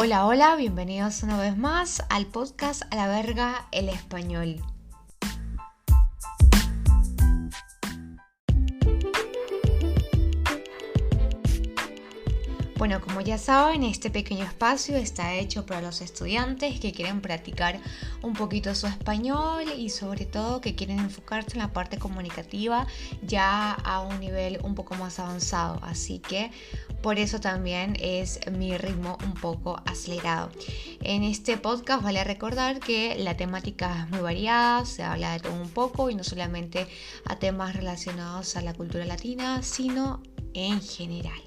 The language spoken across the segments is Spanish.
Hola, hola, bienvenidos una vez más al podcast A la Verga el Español. Bueno, como ya saben, este pequeño espacio está hecho para los estudiantes que quieren practicar un poquito su español y sobre todo que quieren enfocarse en la parte comunicativa ya a un nivel un poco más avanzado. Así que por eso también es mi ritmo un poco acelerado. En este podcast vale recordar que la temática es muy variada, se habla de todo un poco y no solamente a temas relacionados a la cultura latina, sino en general.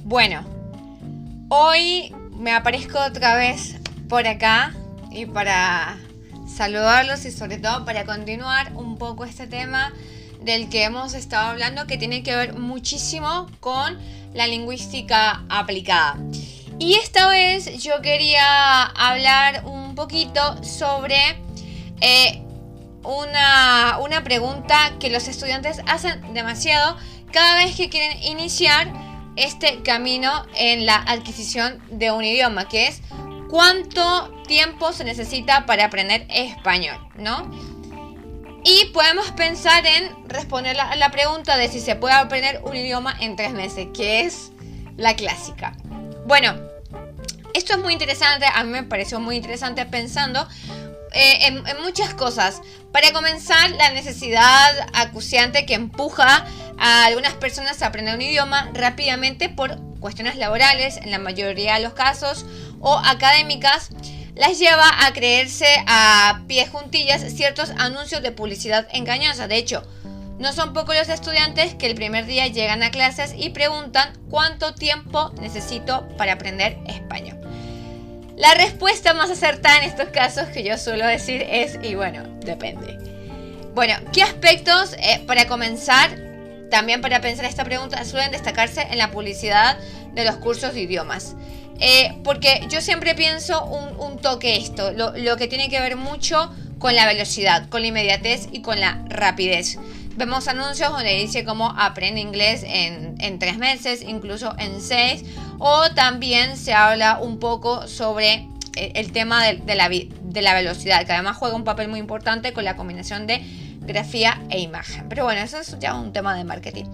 Bueno, hoy me aparezco otra vez por acá y para saludarlos y sobre todo para continuar un poco este tema del que hemos estado hablando, que tiene que ver muchísimo con la lingüística aplicada. Y esta vez yo quería hablar un poquito sobre una pregunta que los estudiantes hacen demasiado cada vez que quieren iniciar este camino en la adquisición de un idioma, que es ¿cuánto tiempo se necesita para aprender español?, ¿no? Y podemos pensar en responder a la pregunta de si se puede aprender un idioma en 3 meses, que es la clásica. Bueno, esto es muy interesante, a mí me pareció muy interesante pensando en muchas cosas. Para comenzar, la necesidad acuciante que empuja a algunas personas a aprender un idioma rápidamente por cuestiones laborales, en la mayoría de los casos, o académicas, las lleva a creerse a pies juntillas ciertos anuncios de publicidad engañosa. De hecho, no son pocos los estudiantes que el primer día llegan a clases y preguntan ¿cuánto tiempo necesito para aprender español? La respuesta más acertada en estos casos que yo suelo decir es, y bueno, depende. Bueno, ¿qué aspectos, para comenzar, también para pensar esta pregunta, suelen destacarse en la publicidad de los cursos de idiomas? Porque yo siempre pienso un toque esto, lo que tiene que ver mucho con la velocidad, con la inmediatez y con la rapidez. Vemos anuncios donde dice como aprende inglés en 3 meses, incluso en 6. O también se habla un poco sobre el tema de la velocidad, que además juega un papel muy importante con la combinación de grafía e imagen. Pero bueno, eso es ya un tema de marketing.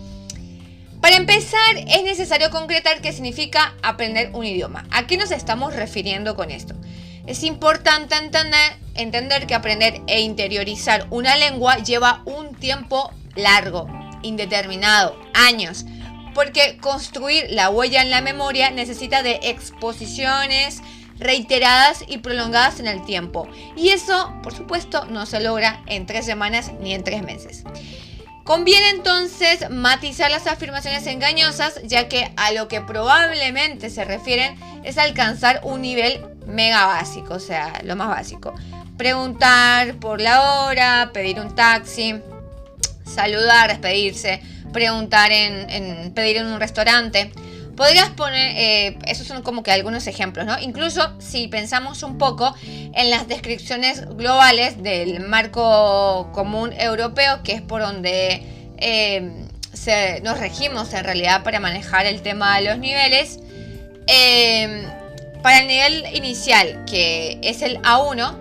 Para empezar, es necesario concretar qué significa aprender un idioma. ¿A qué nos estamos refiriendo con esto? Es importante entender que aprender e interiorizar una lengua lleva un tiempo largo, indeterminado, años, porque construir la huella en la memoria necesita de exposiciones reiteradas y prolongadas en el tiempo. Y eso, por supuesto, no se logra en 3 semanas ni en 3 meses. Conviene entonces matizar las afirmaciones engañosas, ya que a lo que probablemente se refieren es alcanzar un nivel mega básico, o sea, lo más básico. Preguntar por la hora, pedir un taxi, saludar, despedirse, preguntar pedir en un restaurante. Podrías poner, esos son como que algunos ejemplos, ¿no? Incluso si pensamos un poco en las descripciones globales del marco común europeo, que es por donde nos regimos en realidad para manejar el tema de los niveles. Para el nivel inicial, que es el A1,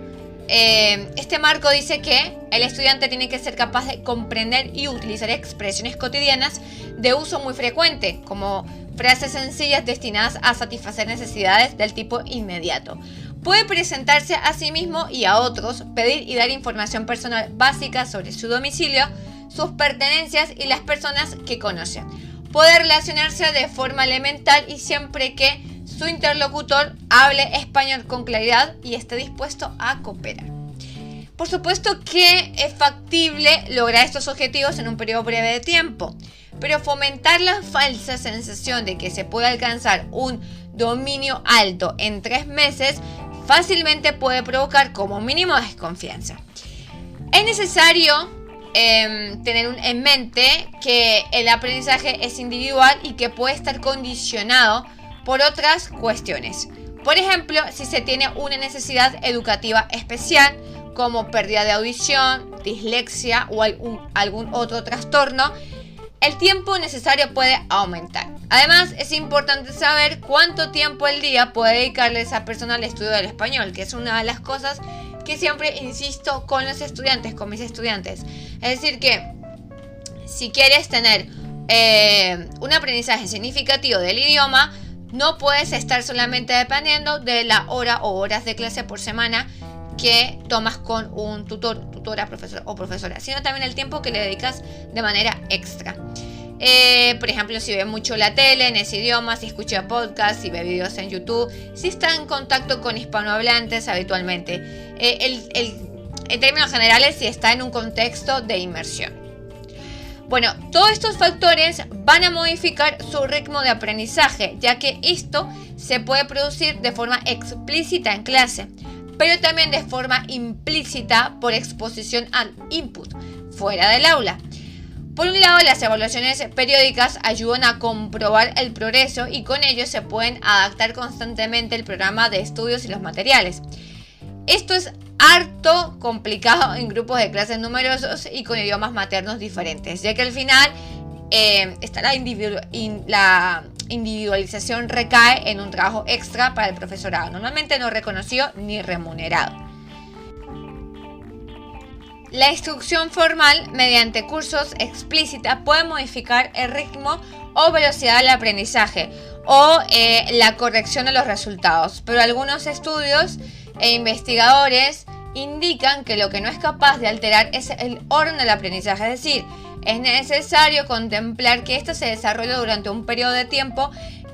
este marco dice que el estudiante tiene que ser capaz de comprender y utilizar expresiones cotidianas de uso muy frecuente, como frases sencillas destinadas a satisfacer necesidades del tipo inmediato. Puede presentarse a sí mismo y a otros, pedir y dar información personal básica sobre su domicilio, sus pertenencias y las personas que conoce. Puede relacionarse de forma elemental y siempre que su interlocutor hable español con claridad y esté dispuesto a cooperar. Por supuesto que es factible lograr estos objetivos en un periodo breve de tiempo, pero fomentar la falsa sensación de que se puede alcanzar un dominio alto en 3 meses fácilmente puede provocar como mínimo desconfianza. Es necesario tener en mente que el aprendizaje es individual y que puede estar condicionado por otras cuestiones, Por ejemplo, si se tiene una necesidad educativa especial, como pérdida de audición, dislexia o algún otro trastorno, el tiempo necesario puede aumentar. Además, es importante saber cuánto tiempo al día puede dedicarle esa persona al estudio del español, que es una de las cosas que siempre insisto con los estudiantes, con mis estudiantes. Es decir que si quieres tener un aprendizaje significativo del idioma, no puedes estar solamente dependiendo de la hora o horas de clase por semana que tomas con un tutor, tutora, profesor o profesora, sino también el tiempo que le dedicas de manera extra. Por ejemplo, si ve mucho la tele en ese idioma, si escucha podcasts, si ve videos en YouTube, si está en contacto con hispanohablantes habitualmente. En términos generales, si está en un contexto de inmersión. Bueno, todos estos factores van a modificar su ritmo de aprendizaje, ya que esto se puede producir de forma explícita en clase, pero también de forma implícita por exposición al input fuera del aula. Por un lado, las evaluaciones periódicas ayudan a comprobar el progreso y con ello se pueden adaptar constantemente el programa de estudios y los materiales. Esto es harto complicado en grupos de clases numerosos y con idiomas maternos diferentes, ya que al final la individualización recae en un trabajo extra para el profesorado, normalmente no reconocido ni remunerado. La instrucción formal mediante cursos explícita puede modificar el ritmo o velocidad del aprendizaje o la corrección de los resultados, pero algunos estudios e investigadores indican que lo que no es capaz de alterar es el orden del aprendizaje, es decir, es necesario contemplar que esto se desarrolla durante un periodo de tiempo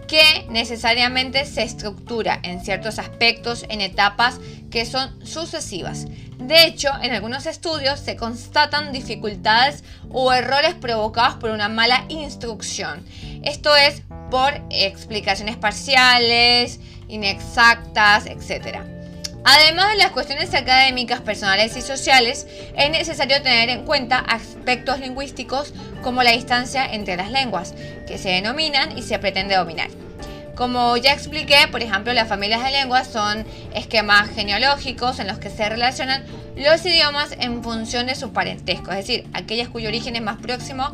que necesariamente se estructura en ciertos aspectos en etapas que son sucesivas. De hecho, en algunos estudios se constatan dificultades o errores provocados por una mala instrucción. Esto es por explicaciones parciales, inexactas, etc. Además de las cuestiones académicas, personales y sociales, es necesario tener en cuenta aspectos lingüísticos como la distancia entre las lenguas, que se denominan y se pretende dominar. Como ya expliqué, por ejemplo, las familias de lenguas son esquemas genealógicos en los que se relacionan los idiomas en función de su parentesco, es decir, aquellas cuyo origen es más próximo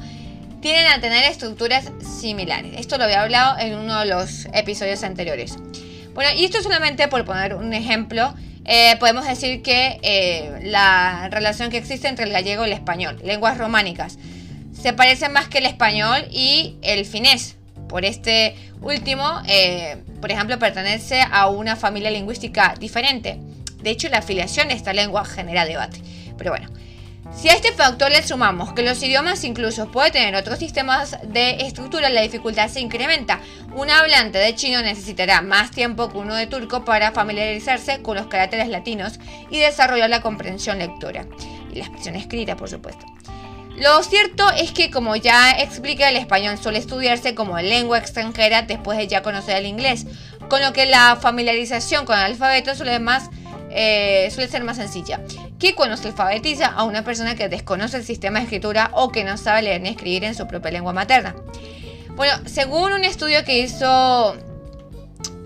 tienden a tener estructuras similares. Esto lo había hablado en uno de los episodios anteriores. Bueno, y esto solamente por poner un ejemplo, podemos decir que la relación que existe entre el gallego y el español, lenguas románicas, se parecen más que el español y el finés. Por este último, por ejemplo, pertenece a una familia lingüística diferente. De hecho, la afiliación de esta lengua genera debate. Pero bueno, si a este factor le sumamos que los idiomas incluso pueden tener otros sistemas de estructura, la dificultad se incrementa. Un hablante de chino necesitará más tiempo que uno de turco para familiarizarse con los caracteres latinos y desarrollar la comprensión lectora. Y la expresión escrita, por supuesto. Lo cierto es que, como ya expliqué, el español suele estudiarse como lengua extranjera después de ya conocer el inglés, con lo que la familiarización con el alfabeto suele ser más sencilla que cuando se alfabetiza a una persona que desconoce el sistema de escritura o que no sabe leer ni escribir en su propia lengua materna. Bueno, según un estudio que hizo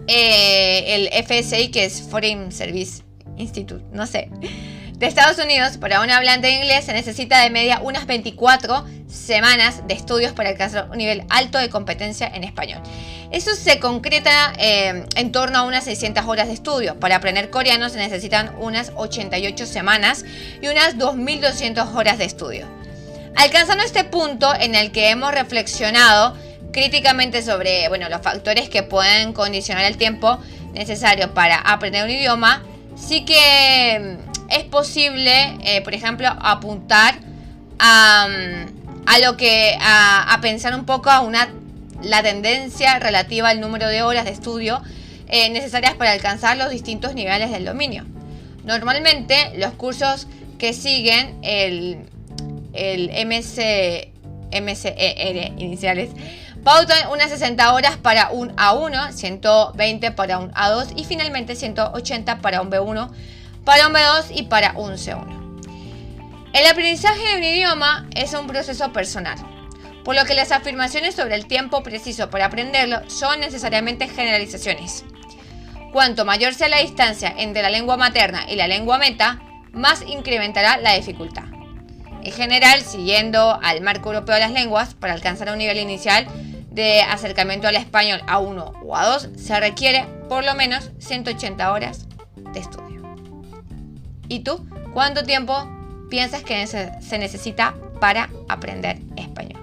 el FSI, que es Foreign Service Institute, no sé, de Estados Unidos, para un hablante de inglés se necesita de media unas 24 semanas de estudios para alcanzar un nivel alto de competencia en español. Eso se concreta en torno a unas 600 horas de estudio. Para aprender coreano se necesitan unas 88 semanas y unas 2.200 horas de estudio. Alcanzando este punto en el que hemos reflexionado críticamente sobre los factores que pueden condicionar el tiempo necesario para aprender un idioma, sí que es posible, por ejemplo, apuntar a pensar un poco la tendencia relativa al número de horas de estudio necesarias para alcanzar los distintos niveles del dominio. Normalmente, los cursos que siguen el MCER iniciales pautan unas 60 horas para un A1, 120 para un A2 y finalmente 180 para un B1, para un B2 y para un C1. El aprendizaje de un idioma es un proceso personal, por lo que las afirmaciones sobre el tiempo preciso para aprenderlo son necesariamente generalizaciones. Cuanto mayor sea la distancia entre la lengua materna y la lengua meta, más incrementará la dificultad. En general, siguiendo al marco europeo de las lenguas, para alcanzar un nivel inicial de acercamiento al español A1 o A2, se requiere por lo menos 180 horas de estudio. ¿Y tú? ¿Cuánto tiempo piensas que se necesita para aprender español?